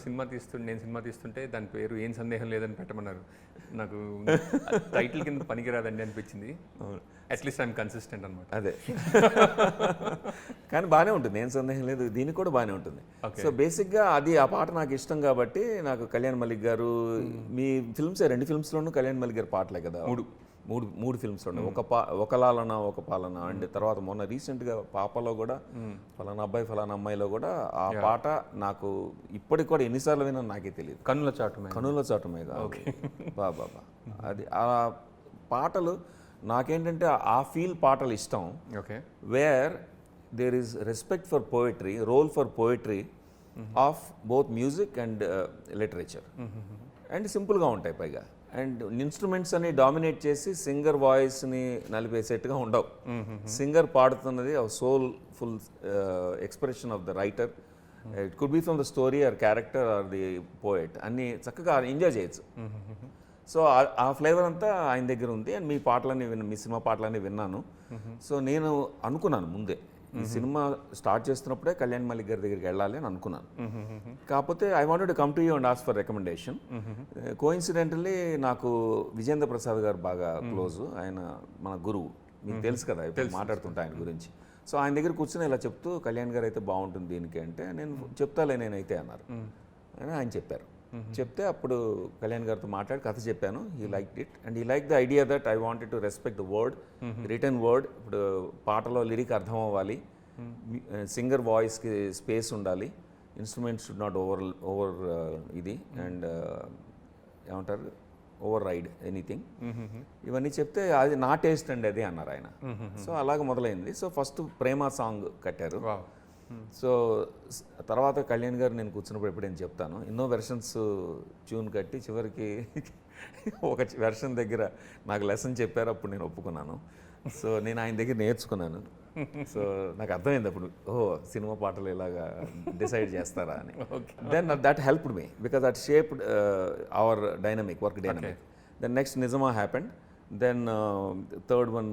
నేను సినిమా తీస్తుంటే దాని పేరు ఏం సందేహం లేదని పెట్టమన్నారు. నాకు టైటిల్ కింద పనికిరాదండి అనిపించింది. అట్లీస్ట్ ఐఎమ్ కన్సిస్టెంట్ అనమాట. అదే కానీ బాగానే ఉంటుంది, ఏం సందేహం లేదు, దీనికి కూడా బాగానే ఉంటుంది. సో బేసిక్గా అది ఆ పాట నాకు ఇష్టం కాబట్టి నాకు కళ్యాణ్ మలిక్ గారు, మీ ఫిల్మ్స్ 2 ఫిల్మ్స్లోనూ కళ్యాణ్ మలిక్ గారు పాటలే కదా, మూడు ఫిల్మ్స్ ఉన్నాయి. ఒక లాలన ఒక పాలన అండ్ తర్వాత మొన్న రీసెంట్గా పాపలో కూడా ఫలానా అబ్బాయి ఫలానా అమ్మాయిలో కూడా ఆ పాట నాకు ఇప్పటికి కూడా ఎన్నిసార్లు విన్నా నాకే తెలియదు. కన్నుల చాటుమే బాబా అది ఆ పాటలు నాకేంటంటే ఆ ఫీల్ పాటలు ఇష్టం. Okay. Where there is respect for poetry, role for poetry of both music and literature. And సింపుల్గా ఉంటాయి పైగా. అండ్ ఇన్స్ట్రుమెంట్స్ అని డామినేట్ చేసి సింగర్ వాయిస్ని నలిపేసేట్టుగా ఉండవు. సింగర్ పాడుతున్నది soulful expression of the writer. It could be from the story or character or the poet, అన్ని చక్కగా ఎంజాయ్ చేయొచ్చు. సో ఆ ఫ్లేవర్ అంతా ఆయన దగ్గర ఉంది. అండ్ మీ సినిమా పాటలన్నీ విన్నాను. సో నేను అనుకున్నాను ముందే ఈ సినిమా స్టార్ట్ చేస్తున్నప్పుడే కళ్యాణ్ మలిక్ గారి దగ్గరికి వెళ్ళాలి అని అనుకున్నాను. కాకపోతే I wanted to come to you and ask for recommendation. Coincidentally నాకు విజేంద్ర ప్రసాద్ గారు బాగా క్లోజ్, ఆయన మన గురువు, మీకు తెలుసు కదా, ఇప్పుడు మాట్లాడుతుంటా ఆయన గురించి. సో ఆయన దగ్గర కూర్చొని ఇలా చెప్తూ కళ్యాణ్ గారు అయితే బాగుంటుంది దీనికి అంటే, నేను చెప్తాలే నేనైతే అన్నారు అని ఆయన చెప్పారు. చెప్తే అప్పుడు కళ్యాణ్ గారితో మాట్లాడి కథ చెప్పాను. He liked it and he like the idea that I wanted to respect the word, return word. ఇప్పుడు పాటలో లిరిక్ అర్థం అవ్వాలి, సింగర్ వాయిస్కి స్పేస్ ఉండాలి, ఇన్స్ట్రుమెంట్స్ షుడ్ నాట్ ఓవర్ ఇది అండ్ ఏమంటారు ఓవర్ రైడ్ ఎనీథింగ్. ఇవన్నీ చెప్తే అది నా టేస్ట్ అండి అది అన్నారు ఆయన. సో అలాగ మొదలైంది. సో ఫస్ట్ ప్రేమ సాంగ్ కట్టారు. సో తర్వాత కళ్యాణ్ గారు నేను కూర్చున్నప్పుడు ఎప్పుడైనా చెప్తాను, ఎన్నో వెర్షన్స్ ట్యూన్ కట్టి చివరికి ఒక వెర్షన్ దగ్గర నాకు లెసన్ చెప్పారు, అప్పుడు నేను ఒప్పుకున్నాను. సో నేను ఆయన దగ్గర నేర్చుకున్నాను. సో నాకు అర్థమైంది అప్పుడు, సినిమా పాటలు ఇలాగా డిసైడ్ చేస్తారా అని. Then that helped me because that shaped our work dynamic. Then next నిజమా హ్యాపెండ్. దెన్ థర్డ్ వన్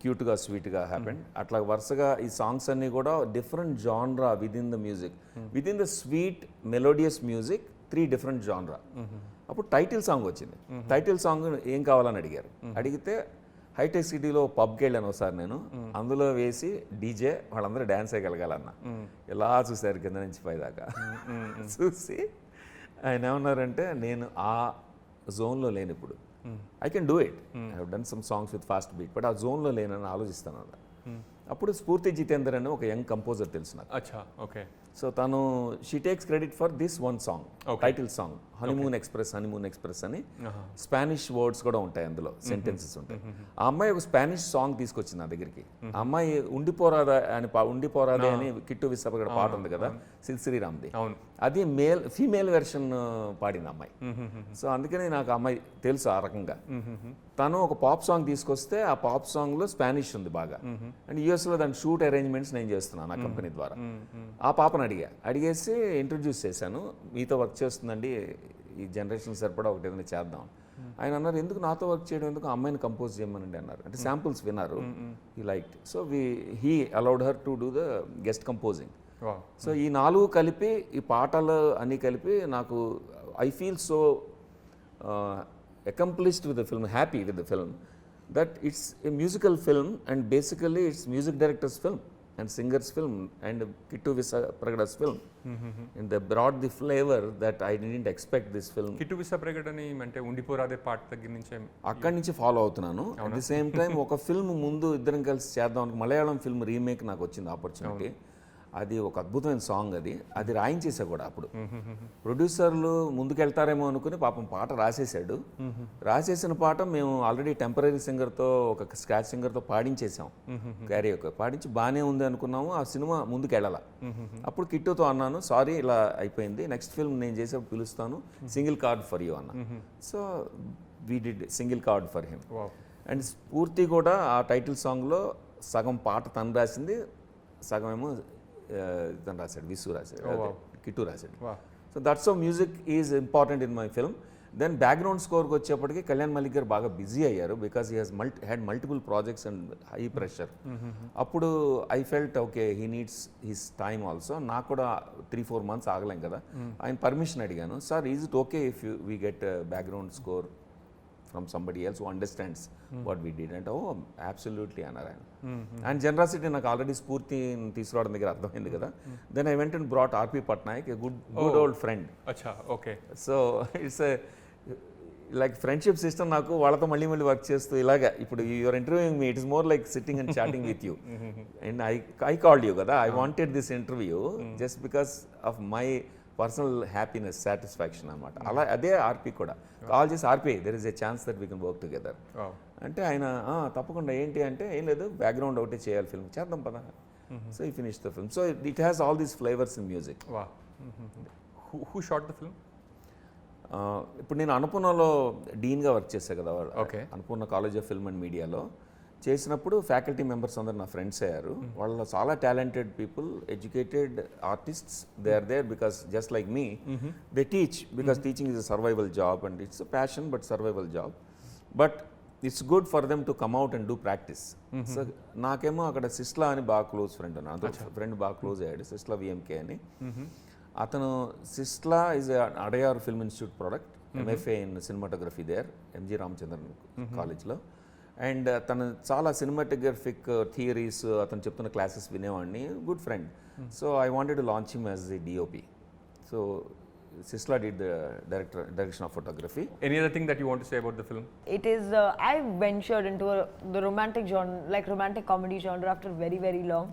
క్యూట్గా స్వీట్గా హ్యాపెండ్. అట్లా వరుసగా ఈ సాంగ్స్ అన్నీ కూడా different genre within the music, within the sweet melodious music, 3 different genre. అప్పుడు టైటిల్ సాంగ్ వచ్చింది. టైటిల్ సాంగ్ ఏం కావాలని అడిగారు. అడిగితే హైటెక్ సిటీలో పబ్కి వెళ్ళాను ఒకసారి నేను, అందులో వేసి డీజే వాళ్ళందరూ డ్యాన్స్ వేయగలగాలన్న. ఎలా చూశారు కింద నుంచి పైదాకా చూసి ఆయన ఏమన్నారంటే, నేను ఆ జోన్లో లేను ఇప్పుడు, I can do it, I have done some songs with fast beat, but ఆ జోన్లో లేనని ఆలోచిస్తాను అలా. అప్పుడు స్ఫూర్తి జితేందర్ అని ఒక యంగ్ కంపోజర్ తెలుసు నాకు. ఓకే. సో తను she takes credit for this one song, title song honeymoon express అని స్పానిష్ వర్డ్స్ కూడా ఉంటాయి అందులో, సెంటెన్సెస్ ఉంటాయి. ఆ అమ్మాయి ఒక స్పానిష్ సాంగ్ తీసుకొచ్చింది నా దగ్గరికి. ఆ అమ్మాయి ఉండిపోరాదే అని కిట్టు విశాఖ పాట ఉంది కదా సిల్ శ్రీరామ్ది, అది ఫీమేల్ వెర్షన్ పాడిన అమ్మాయి. సో అందుకని నాకు ఆ అమ్మాయి తెలుసు ఆ రకంగా. తను ఒక పాప్ సాంగ్ తీసుకొస్తే ఆ పాప్ సాంగ్ లో స్పానిష్ ఉంది బాగా, అండ్ యుఎస్ లో దాని షూట్ అరేంజ్మెంట్స్ నేను చేస్తున్నాను నా కంపెనీ ద్వారా. ఆ పాపను అడిగేసి ఇంట్రడ్యూస్ చేశాను, మీతో వర్క్ చేస్తుందండి, ఈ జనరేషన్ సరిపడా ఒకటి ఏదైనా చేద్దాం. ఆయన అన్నారు, ఎందుకు నాతో వర్క్ చేయడం, ఎందుకు ఆ అమ్మాయిని కంపోజ్ చేయమనండి అన్నారు. అంటే శాంపుల్స్ విన్నారు, he liked. So he allowed her to do the guest composing. So ఈ 4 కలిపి, ఈ పాటలు అన్నీ కలిపి నాకు I feel so accomplished with the film, happy with the film, that it's a musical film and basically it's music director's film and singer's film and Kittu Visapragada's film. And they brought the flavor that I didn't expect this film. Kittu విశాఖని అంటే ఉండిపోరాదే పాట దగ్గర నుంచి అక్కడి నుంచి follow అవుతున్నాను. At the same time ఒక ఫిల్మ్ ముందు ఇద్దరం కలిసి చేద్దాం, మలయాళం ఫిల్మ్ రీమేక్ నాకు వచ్చింది ఆపర్చునిటీ. అది ఒక అద్భుతమైన సాంగ్, అది రాయించేసా కూడా. అప్పుడు ప్రొడ్యూసర్లు ముందుకెళ్తారేమో అనుకుని పాపం పాట రాసేసాడు. రాసేసిన పాట మేము ఆల్రెడీ టెంపరీ సింగర్తో, ఒక స్క్రాచ్ సింగర్తో పాడించేసాం, క్యారియోకే పాడించి బాగానే ఉంది అనుకున్నాము. ఆ సినిమా ముందుకెళ్ళాల. అప్పుడు కిట్టుతో అన్నాను, సారీ ఇలా అయిపోయింది, నెక్స్ట్ ఫిల్మ్ నేను చేసేప్పుడు పిలుస్తాను, సింగిల్ కార్డ్ ఫర్ యూ అన్న. So we did single card for him. And స్ఫూర్తి కూడా ఆ టైటిల్ సాంగ్లో సగం పాట తను రాసింది, సగం ఏమో తను రాశాడు, విసు రాశాడు, కిట్టు రాశాడు. So that's how music is important in my film. Then background స్కోర్కి వచ్చేప్పటికి కళ్యాణ్ మలిక్ గారు బాగా బిజీ అయ్యారు, because he had multiple projects and high pressure. అప్పుడు I felt okay, he needs his time also. నాకు కూడా 3-4 months ఆగలేం కదా. ఆయన పర్మిషన్ అడిగాను, sir is it okay if we get background score from somebody else who understands what we did. And oh, absolutely అన్నారు ఆయన. And generosity నాకు already స్ఫూర్తి తీసుకురావడం దగ్గర అర్థమైంది కదా. Then I went and brought RP Patnaik, a good old friend. Okay. So it's like friendship system నాకు. వాళ్ళతో మళ్ళీ వర్క్ చేస్తూ ఇలాగా ఇప్పుడు you're interviewing me, it is more like sitting and chatting with you. And I called you కదా, I wanted this interview just because of my personal happiness, satisfaction అనమాట. అలా అదే ఆర్పి కూడా కాల్ చేసి, RP there is a chance that we can work together అంటే ఆయన తప్పకుండా, ఏంటి అంటే ఏం లేదు, బ్యాక్గ్రౌండ్ ఒకటే చేయాలి, ఫిల్మ్ చేద్దాం పదా. సో ఈ finish the film. So it has all these flavours in music. Who shot the film? ఇప్పుడు నేను అనుపూర్ణలో డీన్గా వర్క్ చేశాను కదా, Annapurna college of film and మీడియాలో చేసినప్పుడు ఫ్యాకల్టీ మెంబర్స్ అందరు నా ఫ్రెండ్స్ అయ్యారు. వాళ్ళు చాలా talented people, educated artists. They are there because just like me, they teach because teaching is a survival job and it's a passion but survival job. But it's good for them to come out and do practice. So నాకేమో అక్కడ సిస్లా అని బాగా close friend ఉన్నాను, friend బాగా close అయ్యాడు, Sisla VMK అని. అతను Sisla is Adyar film institute product, MFA in cinematography there, MG Ramachandran కాలేజ్లో. అండ్ తను చాలా సినిమాటోగ్రఫిక్ థియరీస్ అతను చెప్తున్న క్లాసెస్ వినేవాడిని, good friend. So I wanted to launch him as the DOP. So Sisla did the direction of photography. Any other thing that you want to say about the film? It is, I ventured into the romantic genre, like romantic comedy genre after very long.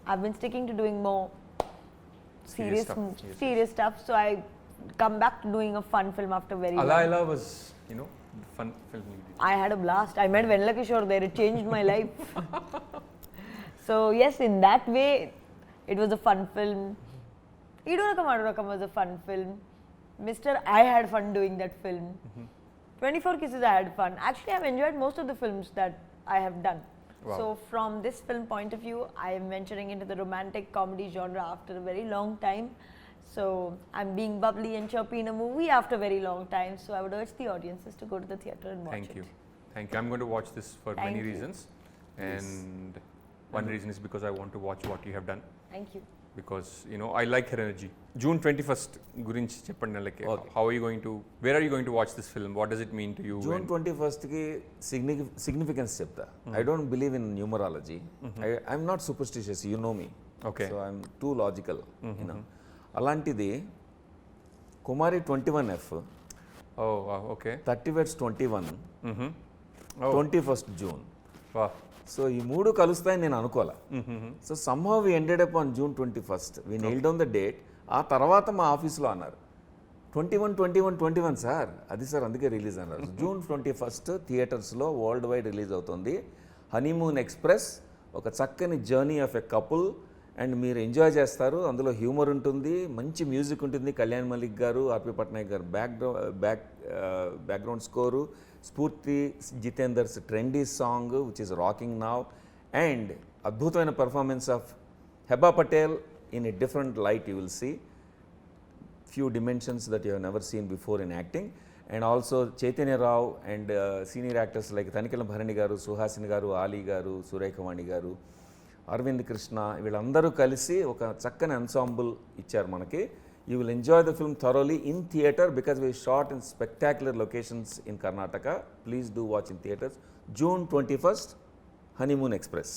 I've been sticking to doing more serious stuff. So I come back to doing a fun film after very long. Ala was, fun film. I had a blast. I met Venla Kishore there. It changed my life. So yes, in that way, it was a fun film. Idu Rakam was a fun film. Mr. I had fun doing that film. 24 Kisses, I had fun. Actually, I've enjoyed most of the films that I have done. Wow. So from this film point of view, I am venturing into the romantic comedy genre after a very long time. So I'm being bubbly and chirpy in a movie after a very long time. So I would urge the audiences to go to the theatre and watch it. Thank you. I'm going to watch this for many reasons. And one reason is because I want to watch what you have done. Thank you. Because I like her energy. June 21st gurinchi cheppandi, like how are you going to, where are you going to watch this film? What does it mean to you? June 21st ki significance chepta. I don't believe in numerology. I'm not superstitious, you know me. Okay. So I'm too logical, alantidi Kumari 21F. Oh wow, okay. 30 Wets 21. 21st June. Wow. So ఈ మూడు కలుస్తాయని నేను అనుకోలే. So somehow we ended up on June 21st. We nailed down the date. ఆ తర్వాత మా ఆఫీస్లో అన్నారు, 21 సార్, అది సార్ అందుకే రిలీజ్ అన్నారు. జూన్ 21 థియేటర్స్లో వరల్డ్ వైడ్ రిలీజ్ అవుతుంది. హనీమూన్ ఎక్స్ప్రెస్ ఒక చక్కని journey of a couple, and మీరు ఎంజాయ్ చేస్తారు. అందులో హ్యూమర్ ఉంటుంది, మంచి మ్యూజిక్ ఉంటుంది. కళ్యాణ్ మలిక్ గారు, ఆర్పి పట్నాయక్ గారు background score, Sphoorthi Jithender's trendy song which is rocking now, and అద్భుతమైన performance of Hebah Patel in a different light. You will see few dimensions that you have never seen before in acting, and also Chaitanya Rao and senior actors like Thanikalam Bharani garu, Suhasini garu, Ali garu, Surekha Vani garu, Arvind Krishna, వీళ్ళందరూ కలిసి ఒక చక్కని ensemble ఇచ్చారు మనకి. You will enjoy the film thoroughly in theatre because we shot in spectacular locations in Karnataka. Please do watch in theatres. June 21st, Honeymoon Express.